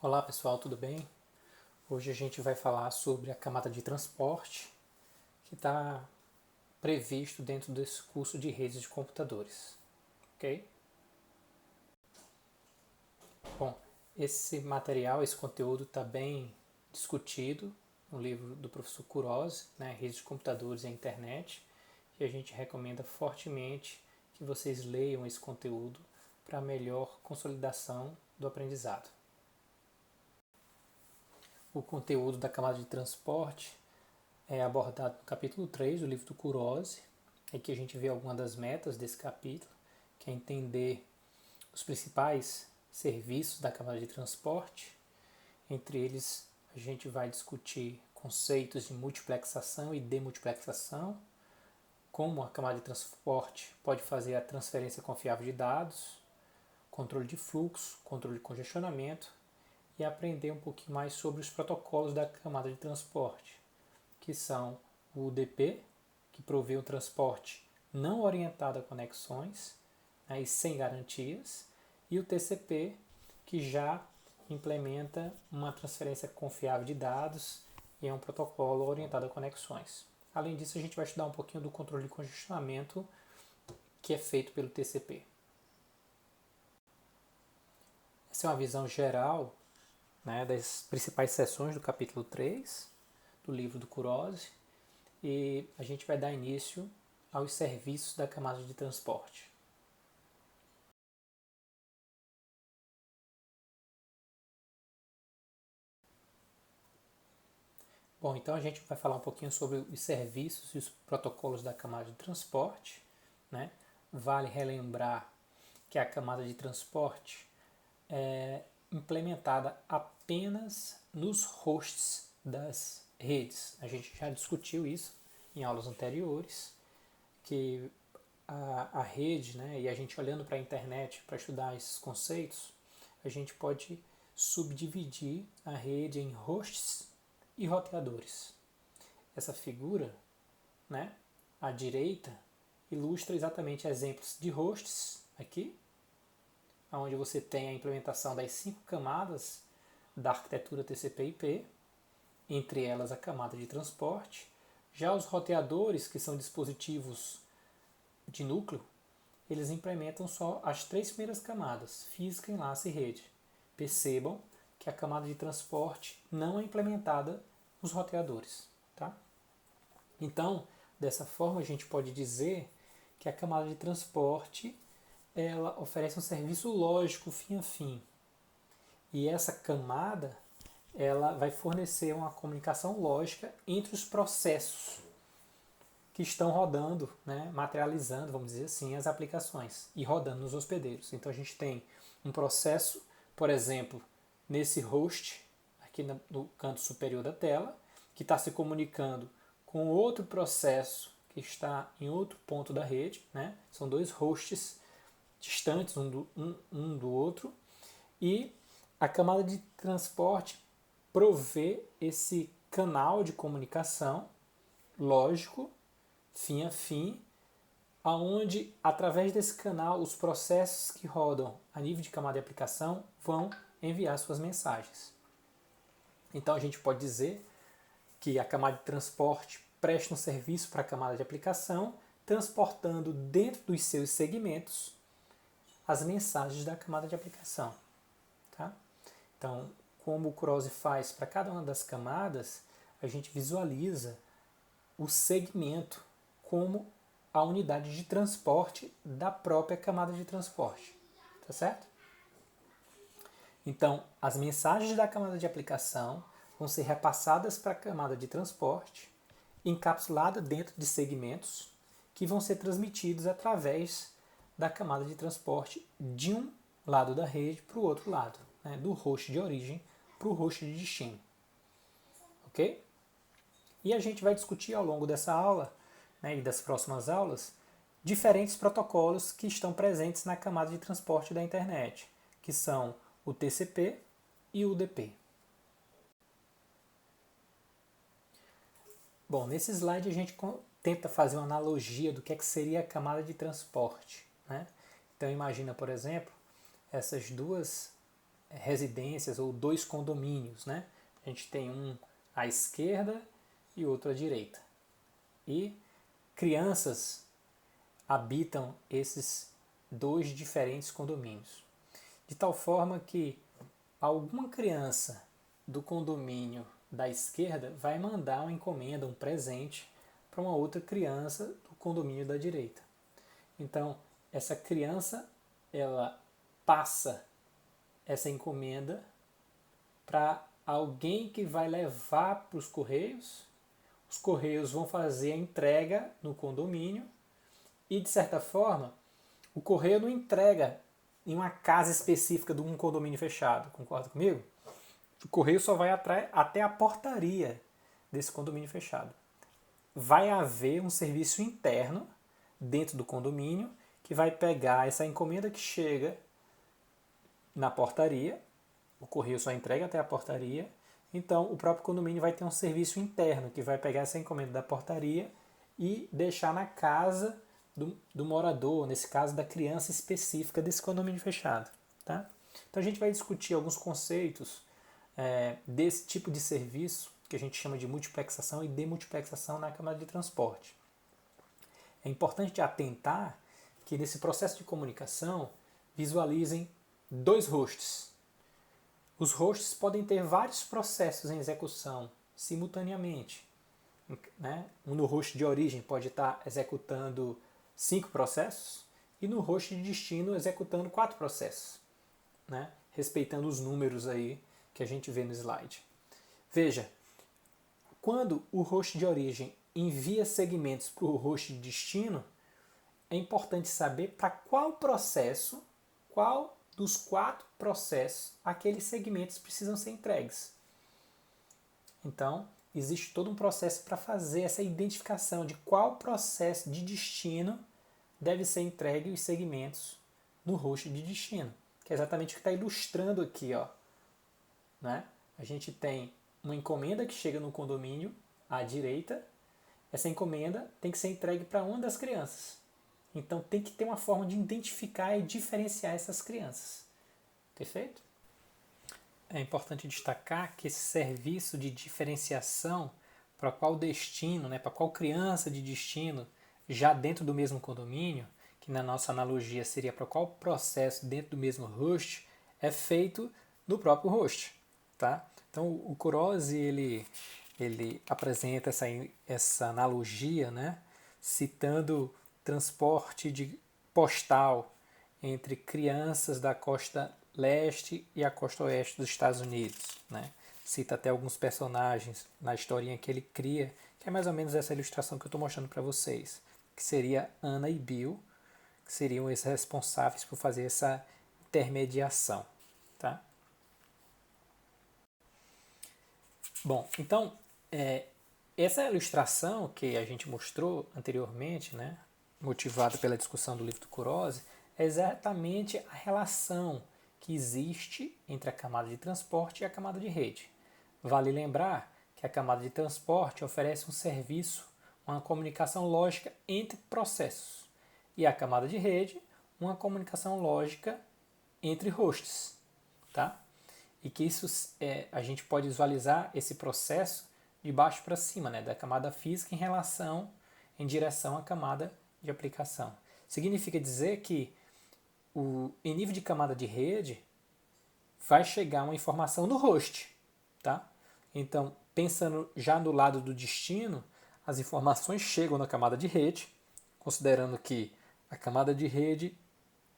Olá pessoal, tudo bem? Hoje a gente vai falar sobre a camada de transporte que está previsto dentro desse curso de redes de computadores, ok? Bom, esse material, esse conteúdo está bem discutido no livro do professor Kurose, né, Redes de Computadores e a Internet, e a gente recomenda fortemente que vocês leiam esse conteúdo para melhor consolidação do aprendizado. O conteúdo da camada de transporte é abordado no capítulo 3 do livro do Kurose. Aqui a gente vê algumas das metas desse capítulo, que é entender os principais serviços da camada de transporte. Entre eles, a gente vai discutir conceitos de multiplexação e demultiplexação, como a camada de transporte pode fazer a transferência confiável de dados, controle de fluxo, controle de congestionamento e aprender um pouquinho mais sobre os protocolos da camada de transporte, que são o UDP, que provê o transporte não orientado a conexões, né, e sem garantias, e o TCP, que já implementa uma transferência confiável de dados e é um protocolo orientado a conexões. Além disso, a gente vai estudar um pouquinho do controle de congestionamento que é feito pelo TCP. Essa é uma visão geral, né, das principais seções do capítulo 3 do livro do Kurose, e a gente vai dar início aos serviços da camada de transporte. Bom, então a gente vai falar um pouquinho sobre os serviços e os protocolos da camada de transporte, né? Vale relembrar que a camada de transporte é implementada apenas nos hosts das redes. A gente já discutiu isso em aulas anteriores, que a rede, né, e a gente olhando para a internet para estudar esses conceitos, a gente pode subdividir a rede em hosts e roteadores. Essa figura, né, à direita, ilustra exatamente exemplos de hosts aqui, onde você tem a implementação das 5 camadas da arquitetura TCP/IP, entre elas a camada de transporte. Já os roteadores, que são dispositivos de núcleo, eles implementam só as 3 primeiras camadas, física, enlace e rede. Percebam que a camada de transporte não é implementada nos roteadores. Tá? Então, dessa forma, a gente pode dizer que a camada de transporte ela oferece um serviço lógico fim a fim. E essa camada ela vai fornecer uma comunicação lógica entre os processos que estão rodando, né, materializando, vamos dizer assim, as aplicações e rodando nos hospedeiros. Então a gente tem um processo, por exemplo, nesse host, aqui no canto superior da tela, que está se comunicando com outro processo que está em outro ponto da rede, né? São dois hosts distantes um do outro, e a camada de transporte provê esse canal de comunicação lógico, fim a fim, aonde através desse canal os processos que rodam a nível de camada de aplicação vão enviar suas mensagens. Então a gente pode dizer que a camada de transporte presta um serviço para a camada de aplicação, transportando dentro dos seus segmentos as mensagens da camada de aplicação. Tá? Então, como o Kurose faz para cada uma das camadas, a gente visualiza o segmento como a unidade de transporte da própria camada de transporte. Tá certo? Então, as mensagens da camada de aplicação vão ser repassadas para a camada de transporte, encapsulada dentro de segmentos que vão ser transmitidos através da camada de transporte de um lado da rede para o outro lado, né, do host de origem para o host de destino. Ok? E a gente vai discutir ao longo dessa aula, né, e das próximas aulas, diferentes protocolos que estão presentes na camada de transporte da internet, que são o TCP e o UDP. Bom, nesse slide a gente tenta fazer uma analogia do que seria a camada de transporte. Né? Então imagina, por exemplo, essas duas residências ou 2 condomínios, né? A gente tem um à esquerda e outro à direita. E crianças habitam esses 2 diferentes condomínios. De tal forma que alguma criança do condomínio da esquerda vai mandar uma encomenda, um presente, para uma outra criança do condomínio da direita. Então, essa criança, ela passa essa encomenda para alguém que vai levar para os correios vão fazer a entrega no condomínio e, de certa forma, o correio não entrega em uma casa específica de um condomínio fechado, concorda comigo? O correio só vai até a portaria desse condomínio fechado. Vai haver um serviço interno dentro do condomínio que vai pegar essa encomenda que chega na portaria, o correio só entrega até a portaria, então o próprio condomínio vai ter um serviço interno que vai pegar essa encomenda da portaria e deixar na casa do morador, nesse caso da criança específica desse condomínio fechado. Tá? Então a gente vai discutir alguns conceitos desse tipo de serviço que a gente chama de multiplexação e demultiplexação na camada de transporte. É importante atentar que nesse processo de comunicação visualizem 2 hosts. Os hosts podem ter vários processos em execução simultaneamente. Né? No host de origem pode estar executando 5 processos e no host de destino executando 4 processos, né? Respeitando os números aí que a gente vê no slide. Veja, quando o host de origem envia segmentos para o host de destino, é importante saber para qual processo, qual dos 4 processos, aqueles segmentos precisam ser entregues. Então, existe todo um processo para fazer essa identificação de qual processo de destino deve ser entregue os segmentos no host de destino, que é exatamente o que está ilustrando aqui. Ó, né? A gente tem uma encomenda que chega no condomínio à direita, essa encomenda tem que ser entregue para uma das crianças. Então tem que ter uma forma de identificar e diferenciar essas crianças. Perfeito? É importante destacar que esse serviço de diferenciação para qual destino, né, para qual criança de destino, já dentro do mesmo condomínio, que na nossa analogia seria para qual processo dentro do mesmo host, é feito no próprio host. Tá? Então o Kurose ele apresenta essa analogia, né, citando transporte de postal entre crianças da costa leste e a costa oeste dos Estados Unidos. Né? Cita até alguns personagens na historinha que ele cria, que é mais ou menos essa ilustração que eu estou mostrando para vocês, que seria Anna e Bill, que seriam esses responsáveis por fazer essa intermediação. Tá? Bom, então, essa ilustração que a gente mostrou anteriormente, né, motivada pela discussão do livro do Kurose, é exatamente a relação que existe entre a camada de transporte e a camada de rede. Vale lembrar que a camada de transporte oferece um serviço, uma comunicação lógica entre processos, e a camada de rede, uma comunicação lógica entre hosts. Tá? E que isso a gente pode visualizar esse processo de baixo para cima, né, da camada física em direção à camada de aplicação. Significa dizer que em nível de camada de rede vai chegar uma informação no host. Tá? Então, pensando já no lado do destino, as informações chegam na camada de rede, considerando que a camada de rede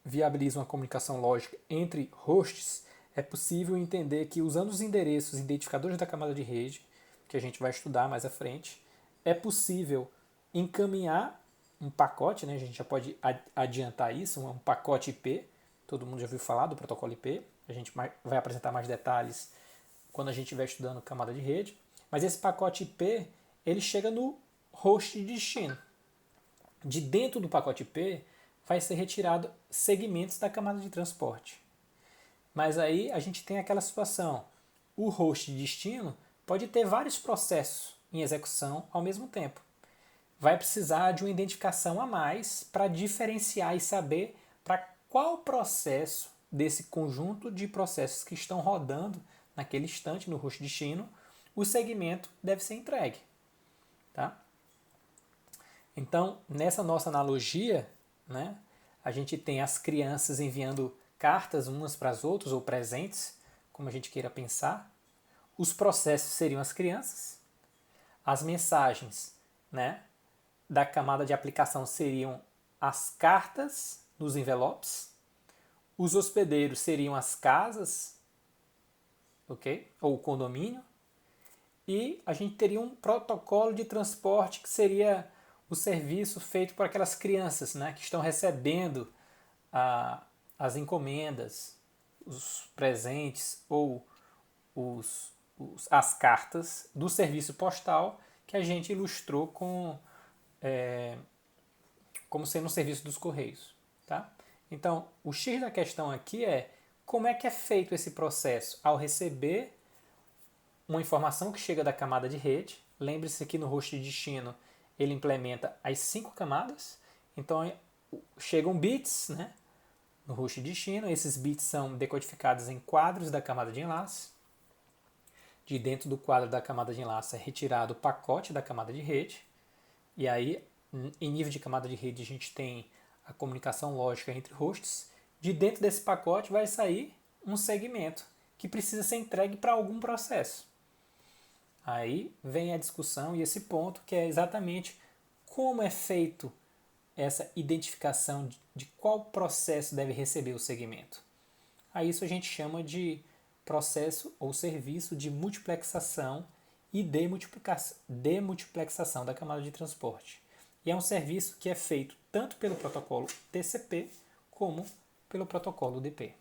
viabiliza uma comunicação lógica entre hosts. É possível entender que, usando os endereços identificadores da camada de rede, que a gente vai estudar mais à frente, é possível encaminhar um pacote, né? A gente já pode adiantar isso, um pacote IP, todo mundo já ouviu falar do protocolo IP, a gente vai apresentar mais detalhes quando a gente estiver estudando camada de rede, mas esse pacote IP, ele chega no host de destino. De dentro do pacote IP, vai ser retirado segmentos da camada de transporte. Mas aí a gente tem aquela situação, o host de destino pode ter vários processos em execução ao mesmo tempo. Vai precisar de uma identificação a mais para diferenciar e saber para qual processo desse conjunto de processos que estão rodando naquele instante no host destino, o segmento deve ser entregue. Tá? Então, nessa nossa analogia, né, a gente tem as crianças enviando cartas umas para as outras, ou presentes, como a gente queira pensar. Os processos seriam as crianças. As mensagens, né, da camada de aplicação seriam as cartas nos envelopes. Os hospedeiros seriam as casas, ok? Ou o condomínio. E a gente teria um protocolo de transporte que seria o serviço feito por aquelas crianças, né, que estão recebendo as encomendas, os presentes ou as cartas do serviço postal que a gente ilustrou como sendo um serviço dos Correios. Tá? Então, o X da questão aqui é como é que é feito esse processo ao receber uma informação que chega da camada de rede. Lembre-se que no host de destino ele implementa as 5 camadas. Então, chegam bits, né, no host de destino. Esses bits são decodificados em quadros da camada de enlace. De dentro do quadro da camada de enlace é retirado o pacote da camada de rede. E aí, em nível de camada de rede, a gente tem a comunicação lógica entre hosts. De dentro desse pacote vai sair um segmento que precisa ser entregue para algum processo. Aí vem a discussão e esse ponto que é exatamente como é feito essa identificação de qual processo deve receber o segmento. A isso a gente chama de processo ou serviço de multiplexação e demultiplexação da camada de transporte. E é um serviço que é feito tanto pelo protocolo TCP como pelo protocolo UDP.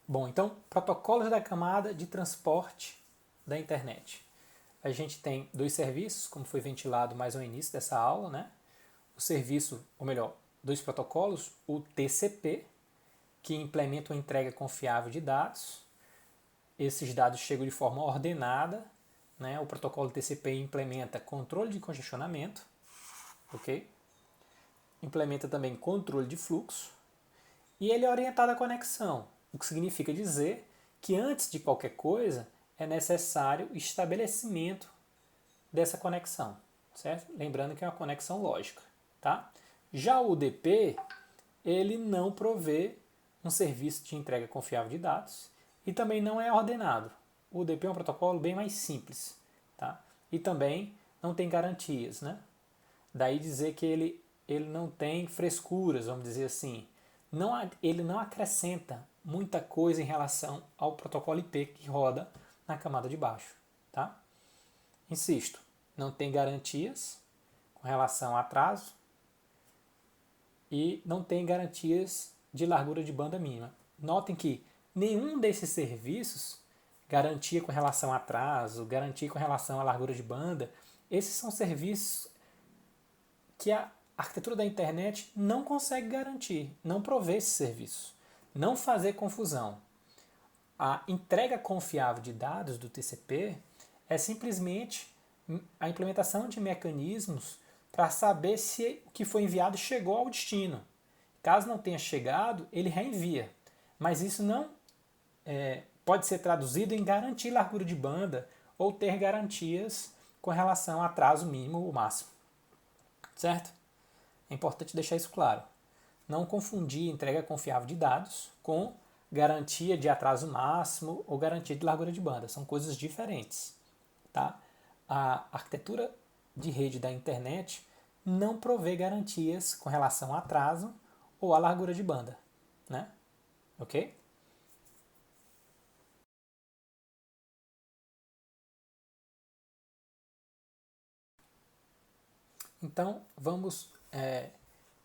Bom, então, protocolos da camada de transporte da internet. A gente tem 2 serviços, como foi ventilado mais no início dessa aula, né? O serviço, ou melhor, 2 protocolos, o TCP, que implementa uma entrega confiável de dados. Esses dados chegam de forma ordenada, né? O protocolo TCP implementa controle de congestionamento, ok? Implementa também controle de fluxo e ele é orientado à conexão, o que significa dizer que antes de qualquer coisa é necessário o estabelecimento dessa conexão, certo? Lembrando que é uma conexão lógica, tá? Já o UDP, ele não provê um serviço de entrega confiável de dados e também não é ordenado. O UDP é um protocolo bem mais simples, tá? E também não tem garantias, né? Daí dizer que ele não tem frescuras, vamos dizer assim. Ele não acrescenta muita coisa em relação ao protocolo IP que roda na camada de baixo, tá? Insisto, não tem garantias com relação a atraso e não tem garantias de largura de banda mínima. Notem que nenhum desses serviços, garantia com relação a atraso, garantia com relação à largura de banda, esses são serviços que a arquitetura da internet não consegue garantir, não provê esse serviço. Não fazer confusão. A entrega confiável de dados do TCP é simplesmente a implementação de mecanismos para saber se o que foi enviado chegou ao destino. Caso não tenha chegado, ele reenvia. Mas isso não pode ser traduzido em garantir largura de banda ou ter garantias com relação a atraso mínimo ou máximo. Certo? É importante deixar isso claro. Não confundir entrega confiável de dados com garantia de atraso máximo ou garantia de largura de banda. São coisas diferentes. Tá? A arquitetura de rede da internet não provê garantias com relação a atraso ou a largura de banda. Né? Ok? Então, vamos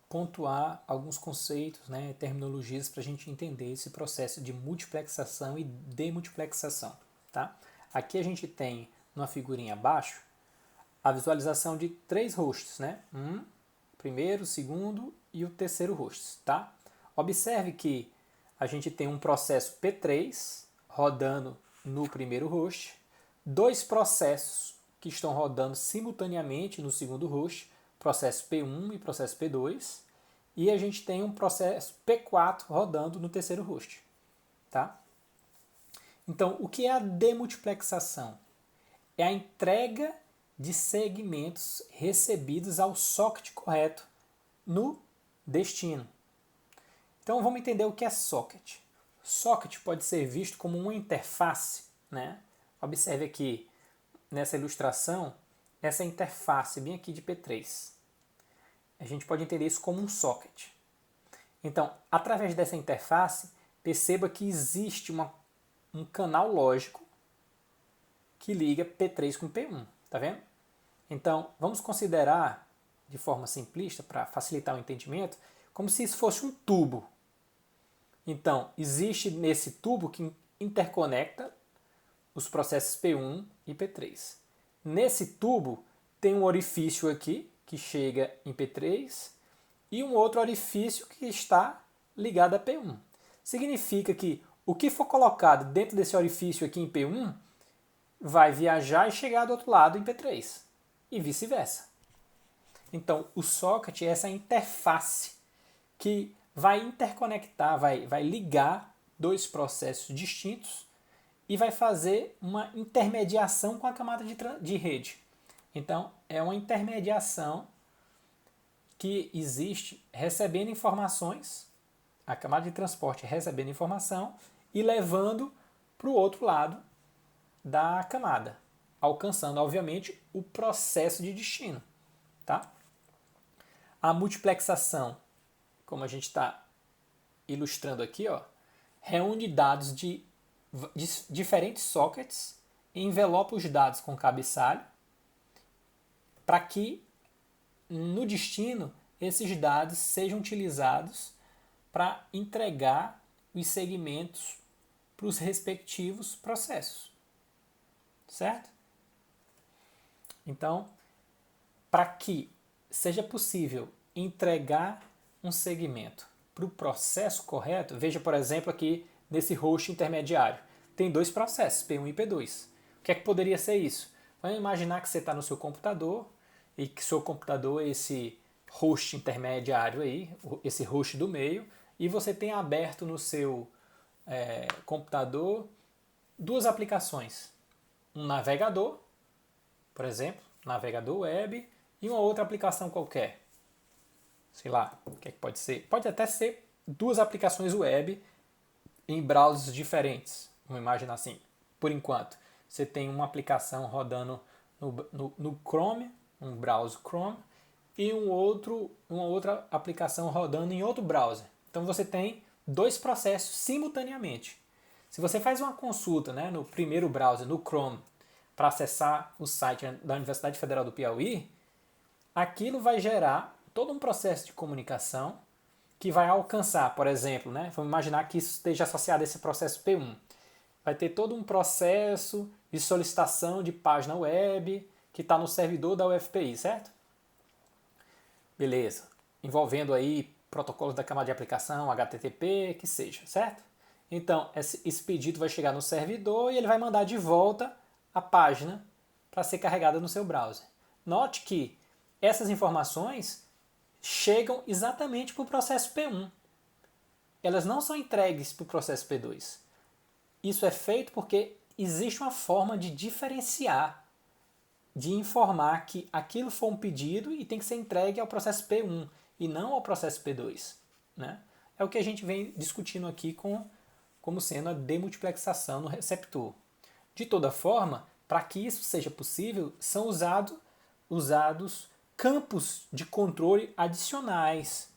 pontuar alguns conceitos, né, terminologias para a gente entender esse processo de multiplexação e demultiplexação. Tá? Aqui a gente tem, numa figurinha abaixo, a visualização de 3 hosts, né? Primeiro, segundo e o terceiro host. Tá? Observe que a gente tem um processo P3 rodando no primeiro host, 2 processos que estão rodando simultaneamente no segundo host, processo P1 e processo P2, e a gente tem um processo P4 rodando no terceiro host. Tá? Então, o que é a demultiplexação? É a entrega de segmentos recebidos ao socket correto no destino. Então, vamos entender o que é socket. Socket pode ser visto como uma interface, né? Observe aqui nessa ilustração, essa interface bem aqui de P3. A gente pode entender isso como um socket. Então, através dessa interface, perceba que existe um canal lógico que liga P3 com P1, tá vendo? Então, vamos considerar, de forma simplista, para facilitar o entendimento, como se isso fosse um tubo. Então, existe nesse tubo que interconecta os processos P1 e P3. Nesse tubo tem um orifício aqui, que chega em P3, e um outro orifício que está ligado a P1. Significa que o que for colocado dentro desse orifício aqui em P1 vai viajar e chegar do outro lado em P3, e vice-versa. Então, o socket é essa interface que vai interconectar, vai ligar dois processos distintos e vai fazer uma intermediação com a camada de rede. Então, é uma intermediação que existe recebendo informações, a camada de transporte recebendo informação e levando para o outro lado da camada, alcançando, obviamente, o processo de destino. Tá? A multiplexação, como a gente está ilustrando aqui, ó, reúne dados de diferentes sockets, envelopa os dados com cabeçalho, para que no destino esses dados sejam utilizados para entregar os segmentos para os respectivos processos. Certo? Então, para que seja possível entregar um segmento para o processo correto, veja, por exemplo, aqui nesse host intermediário. Tem dois processos, P1 e P2. O que é que poderia ser isso? Vamos imaginar que você está no seu computador e que seu computador é esse host intermediário aí, esse host do meio, e você tem aberto no seu computador duas aplicações. Um navegador, por exemplo, navegador web, e uma outra aplicação qualquer. Sei lá, o que é que pode ser? Pode até ser duas aplicações web em browsers diferentes. Vamos imaginar assim, por enquanto. Você tem uma aplicação rodando no Chrome, um browser Chrome, e uma outra aplicação rodando em outro browser. Então você tem dois processos simultaneamente. Se você faz uma consulta, né, no primeiro browser, no Chrome, para acessar o site da Universidade Federal do Piauí, aquilo vai gerar todo um processo de comunicação que vai alcançar, por exemplo, né, vamos imaginar que isso esteja associado a esse processo P1. Vai ter todo um processo de solicitação de página web que está no servidor da UFPI, certo? Beleza. Envolvendo aí protocolos da camada de aplicação, HTTP, que seja, certo? Então, esse pedido vai chegar no servidor e ele vai mandar de volta a página para ser carregada no seu browser. Note que essas informações chegam exatamente para o processo P1. Elas não são entregues para o processo P2. Isso é feito porque existe uma forma de diferenciar, de informar que aquilo foi um pedido e tem que ser entregue ao processo P1 e não ao processo P2. Né? É o que a gente vem discutindo aqui como sendo a demultiplexação no receptor. De toda forma, para que isso seja possível, são usados campos de controle adicionais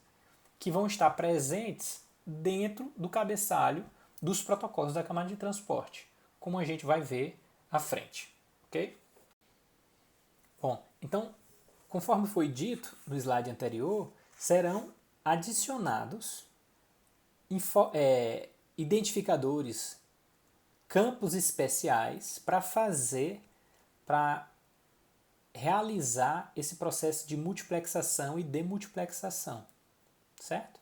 que vão estar presentes dentro do cabeçalho dos protocolos da camada de transporte, como a gente vai ver à frente. Ok? Bom, então, conforme foi dito no slide anterior, serão adicionados identificadores, campos especiais para realizar esse processo de multiplexação e demultiplexação, certo?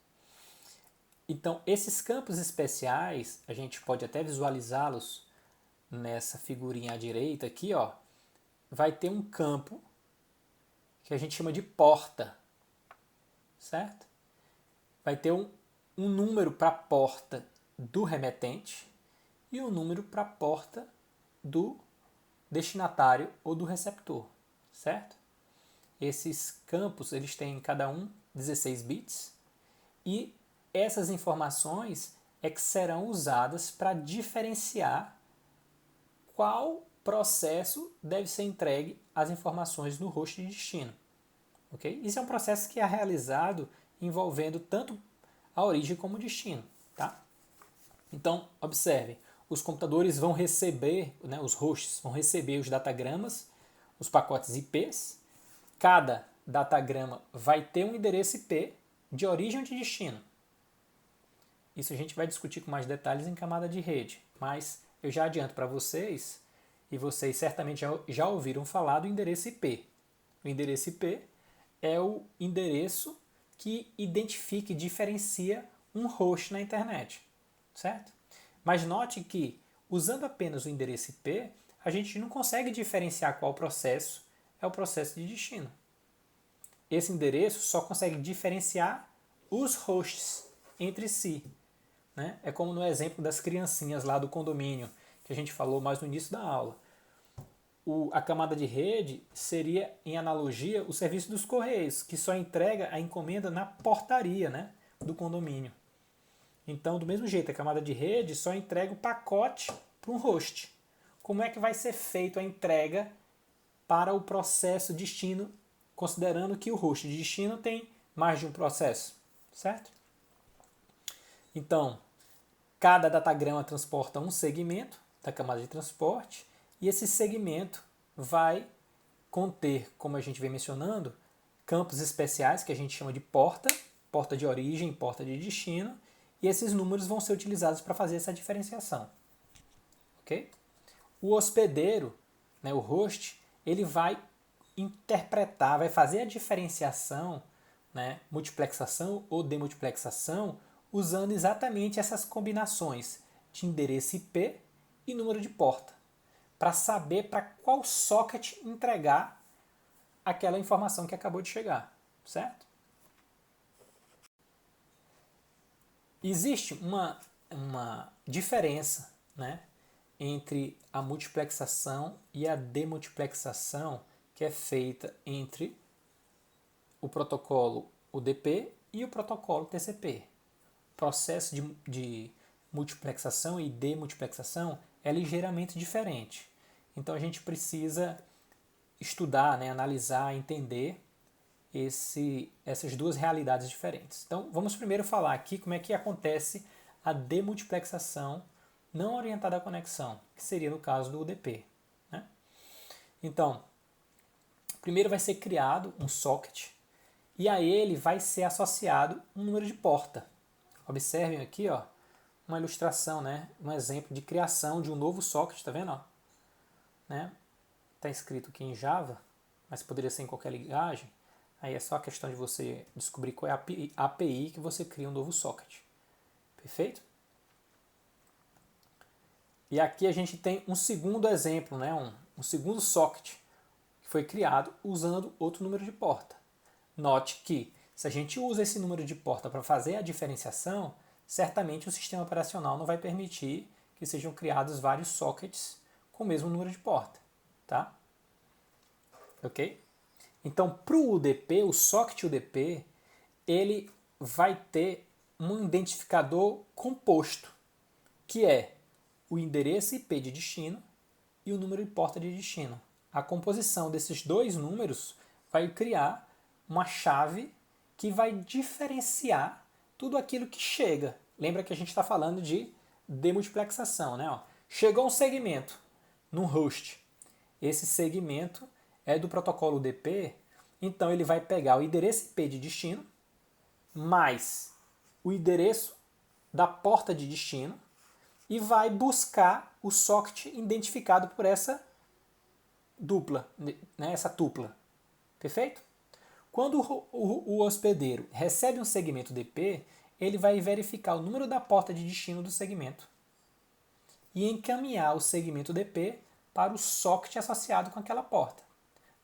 Então, esses campos especiais, a gente pode até visualizá-los nessa figurinha à direita aqui, ó. Vai ter um campo que a gente chama de porta, certo? vai ter um número para a porta do remetente e um número para a porta do destinatário ou do receptor, certo? Esses campos, eles têm cada um 16 bits e essas informações é que serão usadas para diferenciar qual processo deve ser entregue às informações no host de destino. Okay? Isso é um processo que é realizado envolvendo tanto a origem como o destino. Tá? Então, observe, os computadores vão receber, né, os hosts vão receber os datagramas, os pacotes IPs. Cada datagrama vai ter um endereço IP de origem ou de destino. Isso a gente vai discutir com mais detalhes em camada de rede, mas eu já adianto para vocês, e vocês certamente já ouviram falar do endereço IP. O endereço IP é o endereço que identifica e diferencia um host na internet, certo? Mas note que, usando apenas o endereço IP, a gente não consegue diferenciar qual processo é o processo de destino. Esse endereço só consegue diferenciar os hosts entre si. Né? É como no exemplo das criancinhas lá do condomínio, que a gente falou mais no início da aula. A camada de rede seria, em analogia, o serviço dos correios, que só entrega a encomenda na portaria, né, do condomínio. Então, do mesmo jeito, a camada de rede só entrega o pacote para um host. Como é que vai ser feita a entrega para o processo destino, considerando que o host de destino tem mais de um processo, certo? Então, cada datagrama transporta um segmento da camada de transporte e esse segmento vai conter, como a gente vem mencionando, campos especiais que a gente chama de porta, porta de origem, porta de destino, e esses números vão ser utilizados para fazer essa diferenciação. Ok? O hospedeiro, né, o host, ele vai interpretar, vai fazer a diferenciação, né, multiplexação ou demultiplexação, usando exatamente essas combinações de endereço IP e número de porta, para saber para qual socket entregar aquela informação que acabou de chegar, certo? Existe uma diferença, né, entre a multiplexação e a demultiplexação que é feita entre o protocolo UDP e o protocolo TCP. O processo de multiplexação e demultiplexação é ligeiramente diferente. Então a gente precisa estudar, né, analisar, entender essas duas realidades diferentes. Então vamos primeiro falar aqui como é que acontece a demultiplexação não orientada à conexão, que seria no caso do UDP. Né? Então, primeiro vai ser criado um socket e a ele vai ser associado um número de porta. Observem aqui, ó, uma ilustração, né? Um exemplo de criação de um novo socket, está vendo? Né? Está escrito aqui em Java, mas poderia ser em qualquer linguagem. Aí é só a questão de você descobrir qual é a API que você cria um novo socket. Perfeito? E aqui a gente tem um segundo exemplo, né? um segundo socket que foi criado usando outro número de porta. Note que se a gente usa esse número de porta para fazer a diferenciação, certamente o sistema operacional não vai permitir que sejam criados vários sockets com o mesmo número de porta. Tá? Ok? Então, para o UDP, o socket UDP, ele vai ter um identificador composto, que é o endereço IP de destino e o número de porta de destino. A composição desses dois números vai criar uma chave que vai diferenciar tudo aquilo que chega. Lembra que a gente está falando de demultiplexação, né? Chegou um segmento num host. Esse segmento é do protocolo UDP, então ele vai pegar o endereço IP de destino mais o endereço da porta de destino e vai buscar o socket identificado por essa dupla, né, essa tupla. Perfeito? Quando o hospedeiro recebe um segmento DP, ele vai verificar o número da porta de destino do segmento e encaminhar o segmento DP para o socket associado com aquela porta.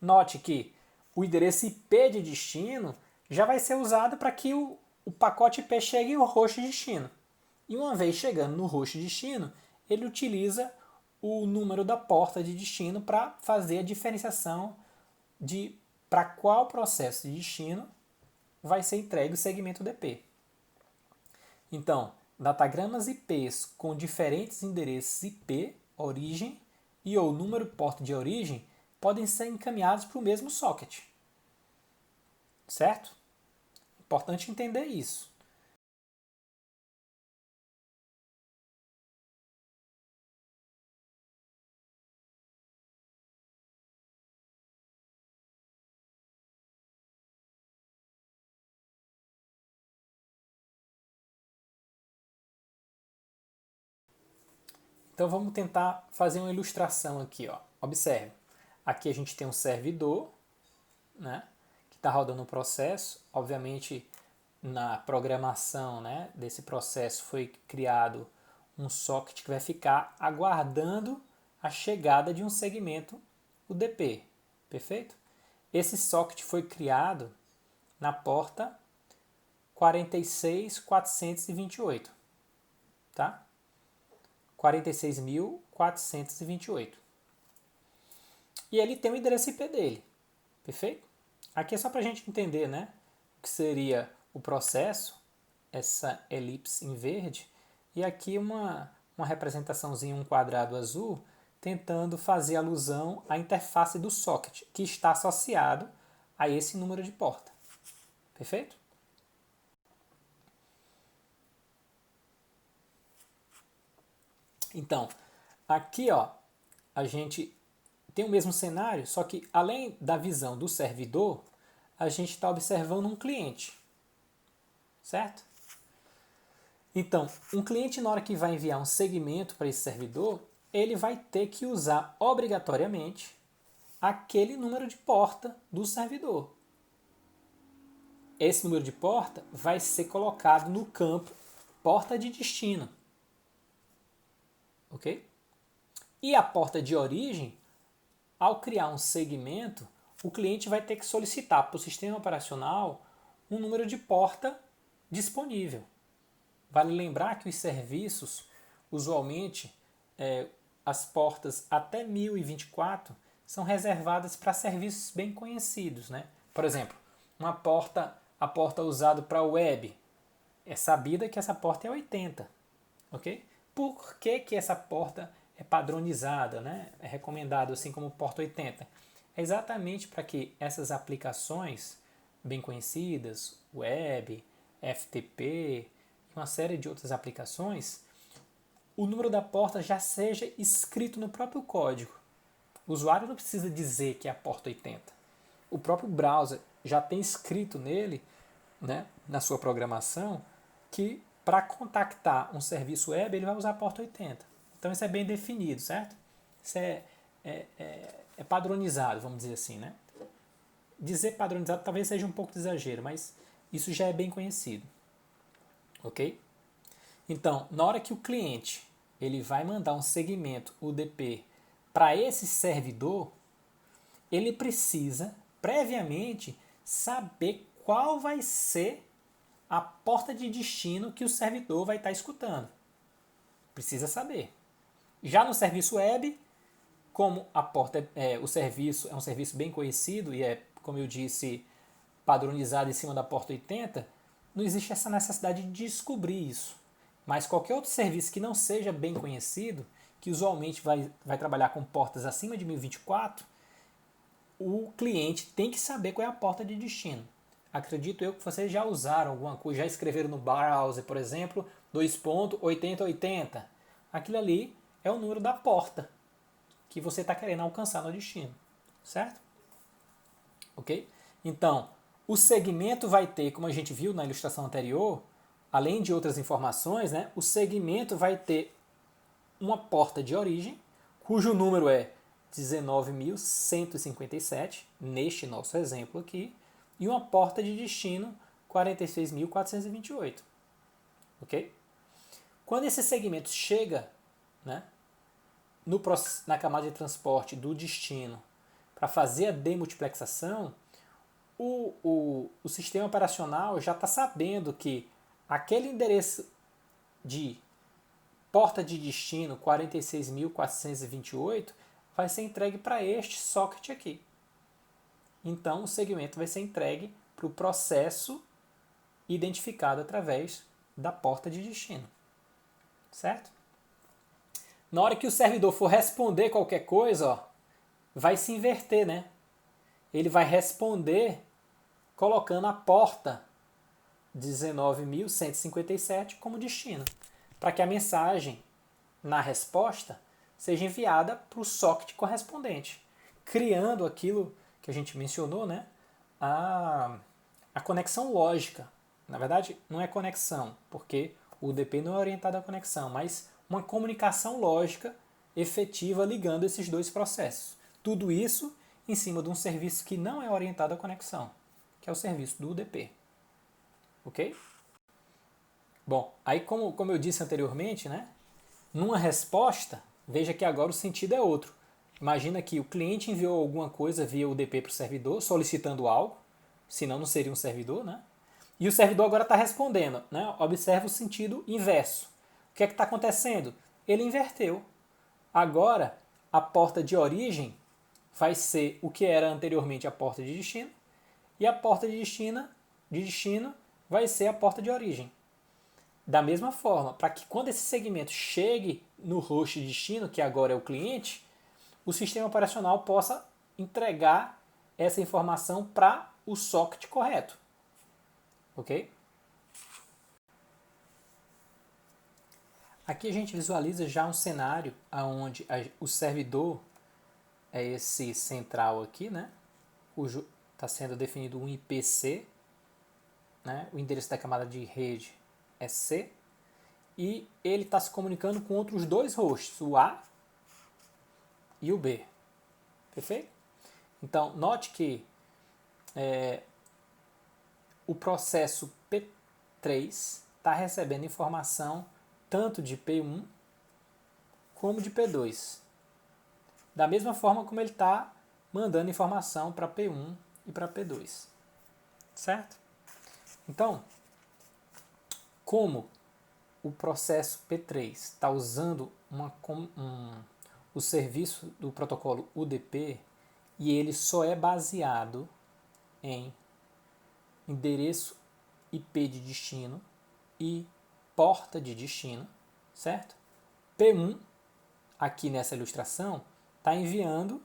Note que o endereço IP de destino já vai ser usado para que o o pacote IP chega em o host destino. E uma vez chegando no host destino, ele utiliza o número da porta de destino para fazer a diferenciação de para qual processo de destino vai ser entregue o segmento DP. Então, datagramas IPs com diferentes endereços IP, origem e ou número porta de origem podem ser encaminhados para o mesmo socket. Certo? Importante entender isso. Então vamos tentar fazer uma ilustração aqui. Ó. Observe, aqui a gente tem um servidor, né, que está rodando um processo. Obviamente, na programação, né, desse processo foi criado um socket que vai ficar aguardando a chegada de um segmento UDP. Perfeito? Esse socket foi criado na porta 46.428, tá? 46.428. E ele tem o endereço IP dele, perfeito? Aqui é só para a gente entender, né, o que seria o processo, essa elipse em verde, e aqui uma representaçãozinha, um quadrado azul, tentando fazer alusão à interface do socket, que está associado a esse número de porta. Perfeito? Então, aqui ó, a gente tem o mesmo cenário, só que além da visão do servidor, a gente está observando um cliente, certo? Então, um cliente na hora que vai enviar um segmento para esse servidor, ele vai ter que usar obrigatoriamente aquele número de porta do servidor. Esse número de porta vai ser colocado no campo porta de destino. Ok? E a porta de origem, ao criar um segmento, o cliente vai ter que solicitar para o sistema operacional um número de porta disponível. Vale lembrar que os serviços, usualmente, as portas até 1024 são reservadas para serviços bem conhecidos, né? Por exemplo, a porta usada para web, é sabida que essa porta é 80, ok? Por que essa porta é padronizada, né? É recomendado assim como porta 80? É exatamente para que essas aplicações bem conhecidas, web, FTP, uma série de outras aplicações, o número da porta já seja escrito no próprio código. O usuário não precisa dizer que é a porta 80. O próprio browser já tem escrito nele, né, na sua programação, que para contactar um serviço web ele vai usar a porta 80. Então isso é bem definido, certo? Isso é padronizado, vamos dizer assim, né? Dizer padronizado talvez seja um pouco de exagero, mas isso já é bem conhecido. Ok? Então, na hora que o cliente ele vai mandar um segmento UDP para esse servidor, ele precisa previamente saber qual vai ser a porta de destino que o servidor vai estar escutando. Precisa saber. Já no serviço web, como a porta o serviço é um serviço bem conhecido e é, como eu disse, padronizado em cima da porta 80, não existe essa necessidade de descobrir isso. Mas qualquer outro serviço que não seja bem conhecido, que usualmente vai trabalhar com portas acima de 1024, o cliente tem que saber qual é a porta de destino. Acredito eu que vocês já usaram alguma coisa, já escreveram no browser, por exemplo, 2.8080. Aquilo ali é o número da porta que você está querendo alcançar no destino, certo? Ok? Então, o segmento vai ter, como a gente viu na ilustração anterior, além de outras informações, né, o segmento vai ter uma porta de origem, cujo número é 19.157, neste nosso exemplo aqui, e uma porta de destino 46.428. Ok? Quando esse segmento chega, né, na camada de transporte do destino para fazer a demultiplexação, o sistema operacional já está sabendo que aquele endereço de porta de destino 46.428 vai ser entregue para este socket aqui. Então, o segmento vai ser entregue para o processo identificado através da porta de destino. Certo? Na hora que o servidor for responder qualquer coisa, ó, vai se inverter, né? Ele vai responder colocando a porta 19.157 como destino, para que a mensagem na resposta seja enviada para o socket correspondente, criando aquilo que a gente mencionou, né? A conexão lógica. Na verdade, não é conexão, porque o UDP não é orientado à conexão, mas uma comunicação lógica efetiva ligando esses dois processos. Tudo isso em cima de um serviço que não é orientado à conexão, que é o serviço do UDP. Ok? Bom, aí como eu disse anteriormente, né? Numa resposta, veja que agora o sentido é outro. Imagina que o cliente enviou alguma coisa via UDP para o servidor, solicitando algo, senão não seria um servidor, né? E o servidor agora está respondendo, né? Observa o sentido inverso. O que é que está acontecendo? Ele inverteu. Agora, a porta de origem vai ser o que era anteriormente a porta de destino, e a porta de destino vai ser a porta de origem. Da mesma forma, para que quando esse segmento chegue no host de destino, que agora é o cliente, o sistema operacional possa entregar essa informação para o socket correto. Ok? Aqui a gente visualiza já um cenário onde o servidor é esse central aqui, né? Cujo está sendo definido um IPC, né? O endereço da camada de rede é C, e ele está se comunicando com outros dois hosts, o A e o B. Perfeito? Então, note que o processo P3 está recebendo informação tanto de P1 como de P2. Da mesma forma como ele está mandando informação para P1 e para P2. Certo? Então, como o processo P3 está usando o serviço do protocolo UDP e ele só é baseado em endereço IP de destino e porta de destino, certo? P1, aqui nessa ilustração, está enviando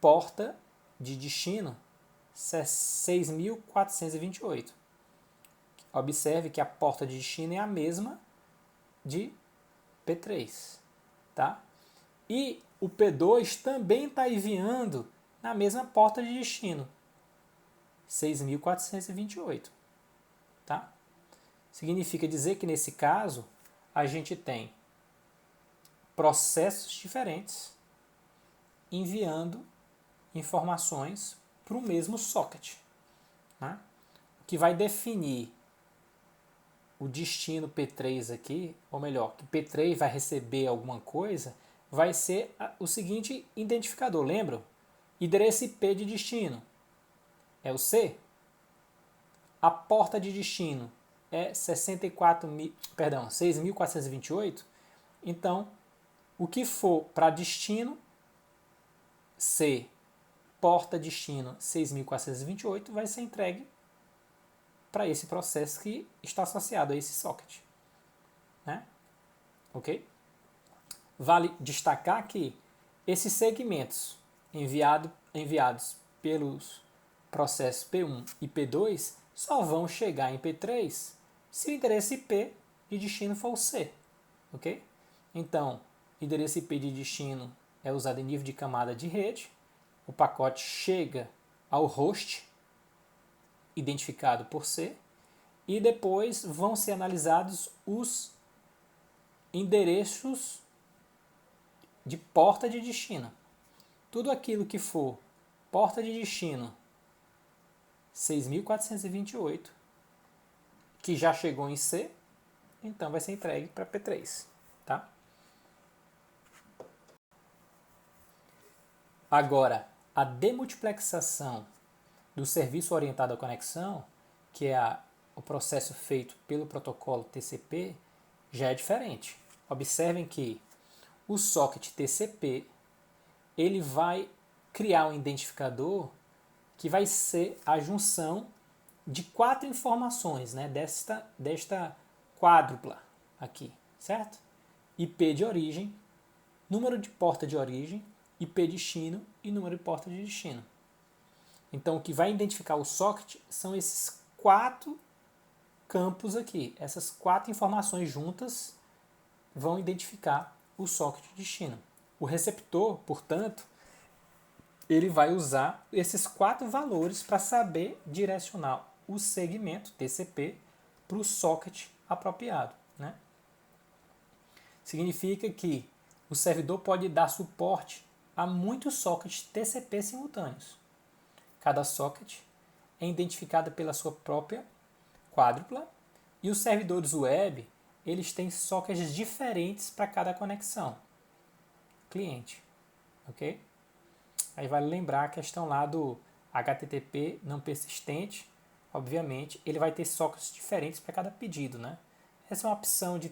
porta de destino 6.428. Observe que a porta de destino é a mesma de P3, tá? E o P2 também está enviando na mesma porta de destino, 6.428, tá? Significa dizer que nesse caso a gente tem processos diferentes enviando informações para o mesmo socket, né? O que vai definir o destino P3 aqui, ou melhor, que P3 vai receber alguma coisa, vai ser o seguinte identificador, lembra? Endereço IP de destino é o C. A porta de destino é 6.428. Então, o que for para destino, C, porta destino 6.428, vai ser entregue para esse processo que está associado a esse socket, né? Ok? Vale destacar que esses segmentos enviados pelos processos P1 e P2 só vão chegar em P3 se o endereço IP de destino for o C, ok? Então, endereço IP de destino é usado em nível de camada de rede, o pacote chega ao host identificado por C, e depois vão ser analisados os endereços de porta de destino. Tudo aquilo que for porta de destino 6.428, que já chegou em C, então vai ser entregue para P3. Tá? Agora, a demultiplexação do serviço orientado à conexão, que é o processo feito pelo protocolo TCP, já é diferente. Observem que o socket TCP ele vai criar um identificador que vai ser a junção de 4 informações, né, desta quádrupla aqui, certo? IP de origem, número de porta de origem, IP destino e número de porta de destino. Então, o que vai identificar o socket são esses 4 campos aqui. Essas 4 informações juntas vão identificar o socket de destino. O receptor, portanto, ele vai usar esses 4 valores para saber direcionar o segmento TCP para o socket apropriado, né? Significa que o servidor pode dar suporte a muitos sockets TCP simultâneos. Cada socket é identificado pela sua própria quádrupla e os servidores web eles têm sockets diferentes para cada conexão cliente, ok? Aí vale lembrar a questão lá do HTTP não persistente. Obviamente, ele vai ter sockets diferentes para cada pedido, né? Essa é uma opção de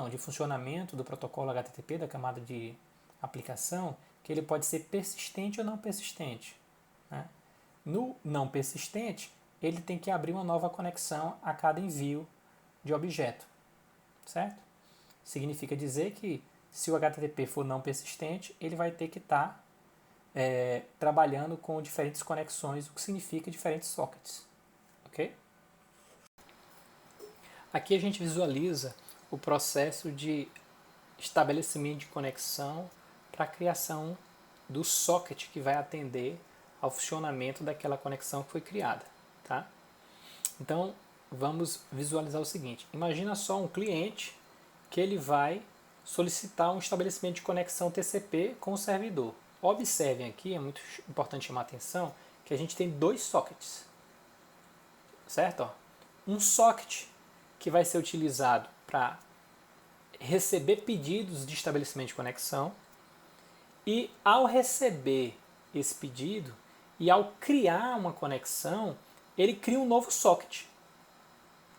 de funcionamento do protocolo HTTP, da camada de aplicação, que ele pode ser persistente ou não persistente, né? No não persistente, ele tem que abrir uma nova conexão a cada envio de objeto, certo? Significa dizer que se o HTTP for não persistente, ele vai ter que estar trabalhando com diferentes conexões, o que significa diferentes sockets, ok? Aqui a gente visualiza o processo de estabelecimento de conexão para a criação do socket que vai atender ao funcionamento daquela conexão que foi criada, tá? Então, vamos visualizar o seguinte. Imagina só um cliente que ele vai solicitar um estabelecimento de conexão TCP com o servidor. Observem aqui, é muito importante chamar a atenção, que a gente tem 2 sockets, certo? Um socket que vai ser utilizado para receber pedidos de estabelecimento de conexão e ao receber esse pedido e ao criar uma conexão, ele cria um novo socket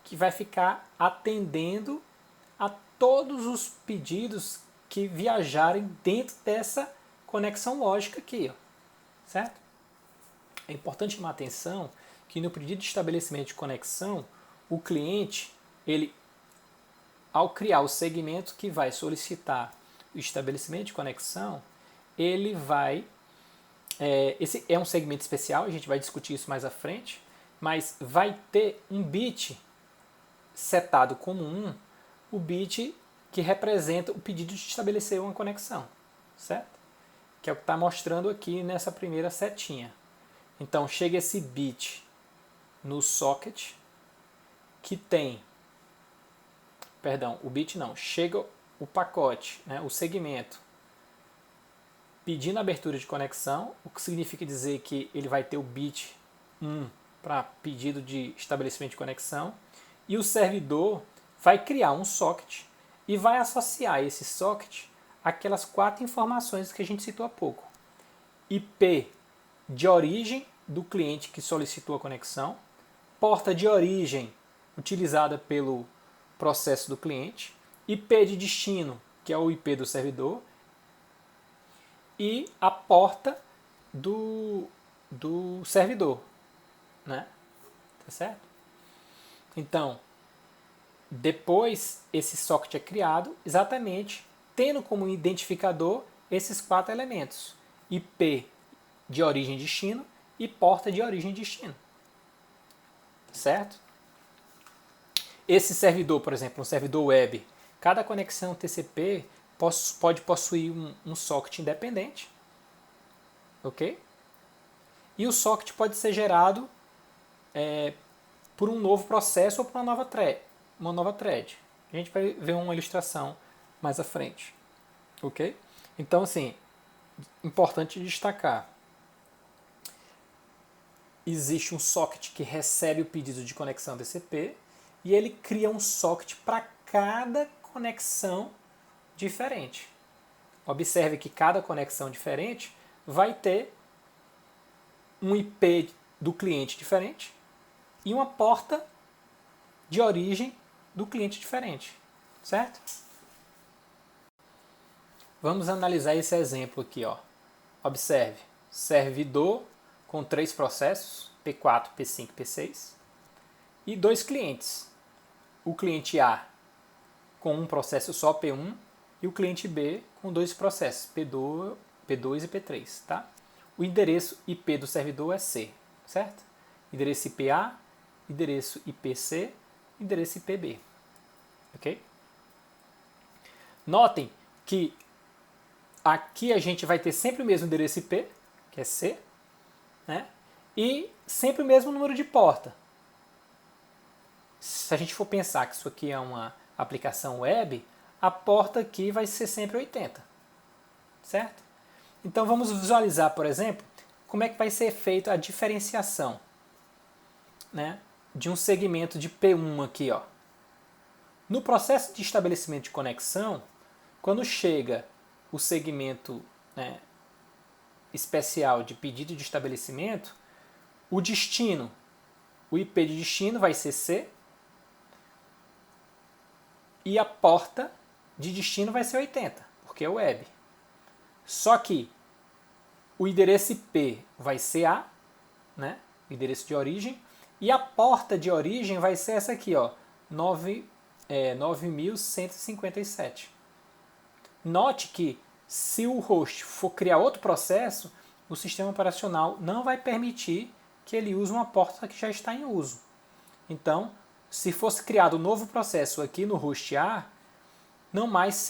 que vai ficar atendendo a todos os pedidos que viajarem dentro dessa conexão lógica aqui, ó, certo? É importante chamar a atenção que no pedido de estabelecimento de conexão, o cliente, ele, ao criar o segmento que vai solicitar o estabelecimento de conexão, ele vai... esse é um segmento especial, a gente vai discutir isso mais à frente, mas vai ter um bit setado como 1, o bit que representa o pedido de estabelecer uma conexão, certo? Que é o que está mostrando aqui nessa primeira setinha. Então, chega esse bit no socket que tem... Perdão, o bit não. Chega o pacote, né, o segmento, pedindo abertura de conexão, o que significa dizer que ele vai ter o bit 1 para pedido de estabelecimento de conexão, e o servidor vai criar um socket e vai associar esse socket àquelas 4 informações que a gente citou há pouco. IP de origem do cliente que solicitou a conexão, porta de origem utilizada pelo processo do cliente, IP de destino, que é o IP do servidor, e a porta do servidor, né? Tá certo? Então, depois esse socket é criado exatamente tendo como identificador esses 4 elementos: IP de origem destino e porta de origem destino. Certo? Esse servidor, por exemplo, um servidor web, cada conexão TCP pode possuir um socket independente, ok? E o socket pode ser gerado por um novo processo ou por uma nova thread. A gente vai ver uma ilustração mais à frente, ok? Então, assim, importante destacar. Existe um socket que recebe o pedido de conexão TCP e ele cria um socket para cada conexão diferente. Observe que cada conexão diferente vai ter um IP do cliente diferente e uma porta de origem do cliente diferente, certo? Vamos analisar esse exemplo aqui, ó. Observe, servidor com 3 processos, P4, P5 e P6, e 2 clientes. O cliente A com um processo só, P1, e o cliente B com 2 processos, P2 e P3, tá? O endereço IP do servidor é C, certo? Endereço IP A, endereço IP C, endereço IP B, ok? Notem que aqui a gente vai ter sempre o mesmo endereço IP, que é C, né? E sempre o mesmo número de porta. Se a gente for pensar que isso aqui é uma aplicação web, a porta aqui vai ser sempre 80, certo? Então vamos visualizar, por exemplo, como é que vai ser feita a diferenciação, né, de um segmento de P1 aqui, ó. No processo de estabelecimento de conexão, quando chega o segmento, né, especial de pedido de estabelecimento, o destino, o IP de destino vai ser C e a porta de destino vai ser 80, porque é web. Só que o endereço IP vai ser A, né, o endereço de origem, e a porta de origem vai ser essa aqui, ó, 9157. Note que se o host for criar outro processo, o sistema operacional não vai permitir que ele use uma porta que já está em uso. Então, se fosse criado um novo processo aqui no host A, não mais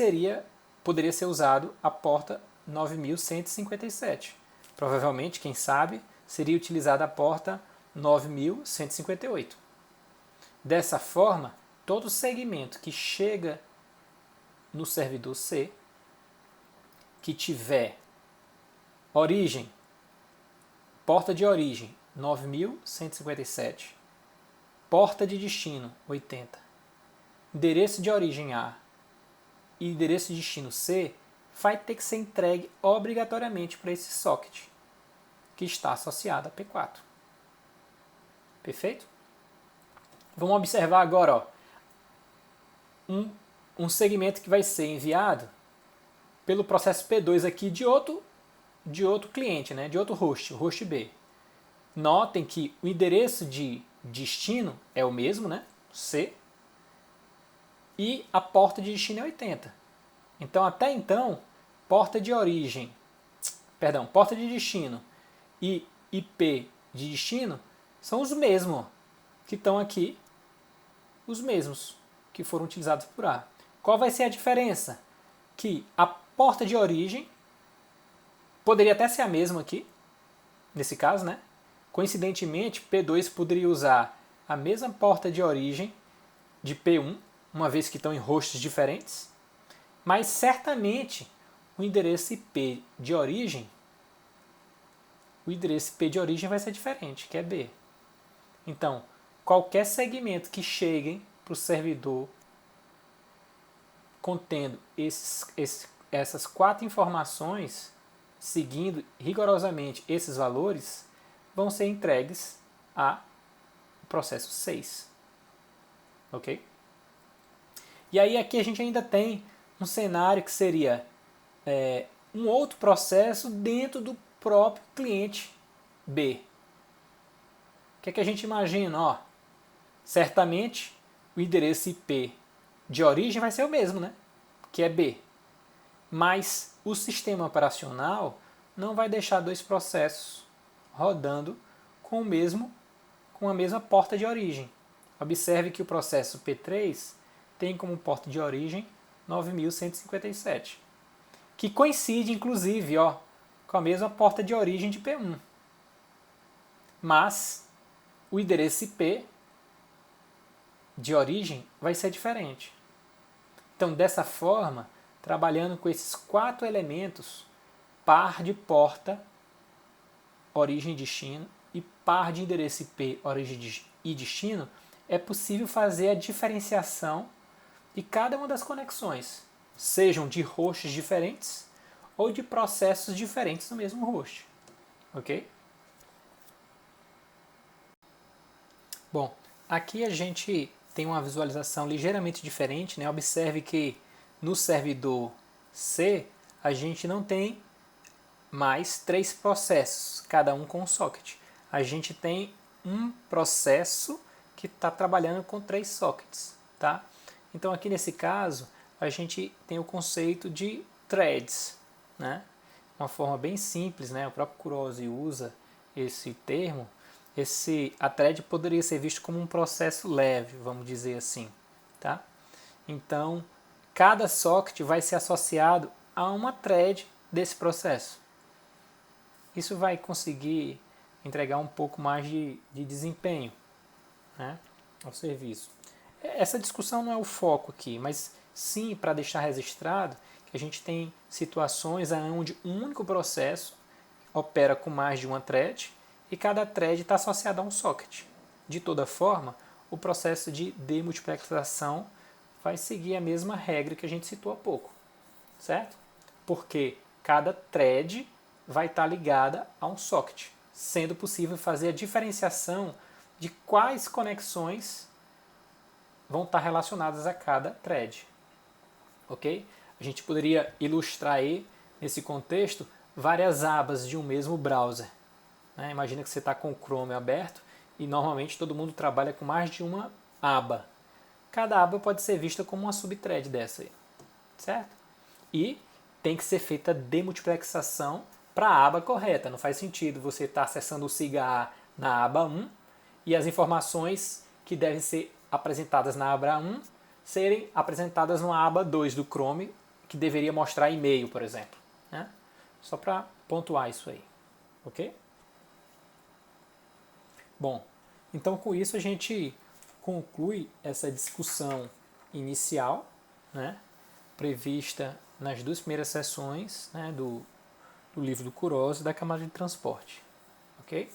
poderia ser usado a porta 9157. Provavelmente, quem sabe, seria utilizada a porta 9158. Dessa forma, todo segmento que chega no servidor C, que tiver origem, porta de origem 9157, porta de destino 80, endereço de origem A e endereço de destino C, vai ter que ser entregue obrigatoriamente para esse socket, que está associado a P4. Perfeito? Vamos observar agora, ó, um segmento que vai ser enviado pelo processo P2 aqui de outro cliente, né, de outro host, o host B. Notem que o endereço de destino é o mesmo, né, C, e a porta de destino é 80. Então, até então, porta de destino e IP de destino são os mesmos que estão aqui, os mesmos que foram utilizados por A. Qual vai ser a diferença? Que a porta de origem poderia até ser a mesma aqui, nesse caso, né? Coincidentemente, P2 poderia usar a mesma porta de origem de P1, uma vez que estão em hosts diferentes, mas certamente o endereço IP de origem vai ser diferente, que é B. Então, qualquer segmento que chegue para o servidor contendo essas 4 informações, seguindo rigorosamente esses valores, vão ser entregues ao processo 6. Ok? E aí aqui a gente ainda tem um cenário que seria um outro processo dentro do próprio cliente B. O que é que a gente imagina? Ó, certamente o endereço IP de origem vai ser o mesmo, né? Que é B. Mas o sistema operacional não vai deixar 2 processos rodando com a mesma porta de origem. Observe que o processo P3 tem como porta de origem 9157, que coincide inclusive, ó, com a mesma porta de origem de P1. Mas o endereço IP de origem vai ser diferente. Então, dessa forma, trabalhando com esses 4 elementos, par de porta, origem e destino, e par de endereço IP, origem e destino, é possível fazer a diferenciação de cada uma das conexões, sejam de hosts diferentes ou de processos diferentes no mesmo host. Ok? Bom, aqui a gente tem uma visualização ligeiramente diferente, né? Observe que no servidor C a gente não tem mais 3 processos, cada um com um socket. A gente tem um processo que está trabalhando com 3 sockets, tá? Então aqui nesse caso a gente tem o conceito de threads, né? Uma forma bem simples, né? O próprio Kurose usa esse termo. A thread poderia ser visto como um processo leve, vamos dizer assim, tá? Então cada socket vai ser associado a uma thread desse processo. Isso vai conseguir entregar um pouco mais de desempenho, né, ao serviço. Essa discussão não é o foco aqui, mas sim para deixar registrado que a gente tem situações onde um único processo opera com mais de uma thread e cada thread está associada a um socket. De toda forma, o processo de demultiplexação vai seguir a mesma regra que a gente citou há pouco, certo? Porque cada thread vai estar ligada a um socket, sendo possível fazer a diferenciação de quais conexões vão estar relacionadas a cada thread. Ok? A gente poderia ilustrar aí, nesse contexto, várias abas de um mesmo browser. Né? Imagina que você está com o Chrome aberto e normalmente todo mundo trabalha com mais de uma aba. Cada aba pode ser vista como uma subthread dessa aí, certo? E tem que ser feita a demultiplexação para a aba correta. Não faz sentido você estar acessando o SIGA A na aba 1 e as informações que devem ser apresentadas na aba 1 serem apresentadas na aba 2 do Chrome, que deveria mostrar e-mail, por exemplo. Né? Só para pontuar isso aí. Ok? Bom, então com isso a gente conclui essa discussão inicial, né, prevista nas 2 primeiras sessões, né, do livro do Kurose da camada de transporte. Ok?